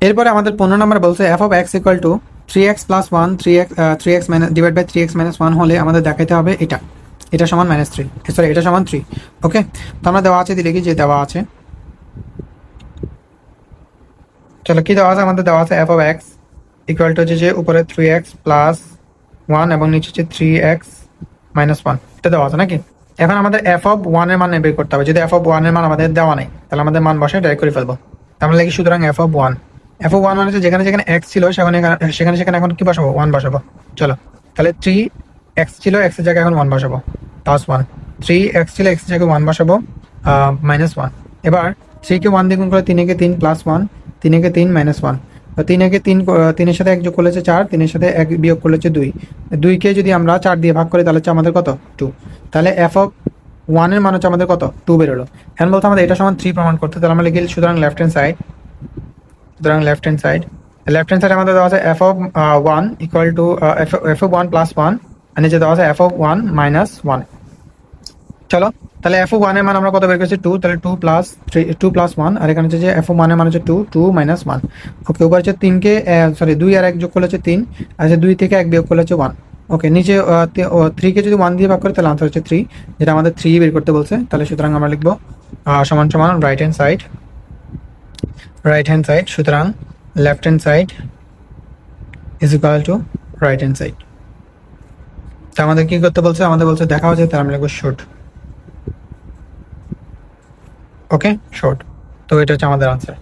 এরপরে আমাদের 15 নম্বর বলছে f of x equal to 3x plus 1 3x minus divide by 3x minus 1 হলে আমাদের দেখাইতে হবে এটা সমান -3, সরি এটা সমান 3। ওকে, তো আমরা দেওয়া আছে দিলে কি যে দেওয়া আছে, চলো কি দেওয়া আছে, আমাদের দেওয়া আছে F of x equal two হচ্ছে যে উপরে 3x প্লাস 1 এবং নিচে হচ্ছে 3x মাইনাস 1, এটা দেওয়া আছে নাকি। এখন আমাদের এফ অফ 1 এর মান বের করতে হবে। যদি এফ অফ 1 এর মান আমাদের দেওয়া নেই তাহলে আমাদের মান বসে ডাইরেক্ট করে ফেলবো। তাহলে কি, সুতরাং এফ অফ 1 মানে হচ্ছে যেখানে যেখানে x ছিল সেখানে এখন কি বসাবো, 1 বসাবো। চলো তাহলে 3x ছিল, x এর জায়গায় এখন 1 বসাবো, প্লাস 1, 3x ছিল, x এর জায়গায় 1 বসাবো, -1। এবার 3 কে 1 দিয়ে গুণ করলে 3 একে 3 প্লাস 1, 3 একে 3 -1, তো 3 একে 3, 3 এর সাথে 1 যোগ করলে 4, 3 এর সাথে 1 বিয়োগ করলে 2, 2 কে যদি আমরা 4 দিয়ে ভাগ করি তাহলে হচ্ছে আমাদের কত, 2। তাহলে এফ অফ 1 এর মান হচ্ছে আমাদের কত, 2 বেরোলো। এখন বলতে আমাদের এটা সমান 3 প্রমাণ করতে, তাহলে আমরা লিখি সুতরাং লেফট হ্যান্ড সাইড আমাদের দেওয়া আছে F of 1 equal to F of 1 plus 1, আর নিচে দেওয়া আছে এফ অফ 1 মাইনাস 1। চলো তাহলে এফ অফ 1 এর মান আমরা কত বের করেছি, 2, তাহলে 2 প্লাস 1, আর এখানে হচ্ছে যে এফ অফ 1 এর মান হচ্ছে 2 মাইনাস 1। ওকে, উপর হচ্ছে 3 কে, সরি 2 আর 1 যোগ করলে হচ্ছে 3, আর 2 থেকে 1 বিয়োগ করলে হচ্ছে 1। ওকে, নিচে 3 কে যদি 1 দিয়ে ভাগ করি তাহলে আনসার হচ্ছে 3, যেটা আমাদের 3 বের করতে বলছে। তাহলে সুতরাং আমরা লিখবো সমান সমান রাইট হ্যান্ড সাইড, সুতরাং left hand side is equal to right hand side. তো আমাদের কি করতে বলছে, আমাদের বলছে দেখা হচ্ছে, তাহলে আমরা লিখবো শর্ট। ওকে, শর্ট। তো এটা হচ্ছে আমাদের আনসার।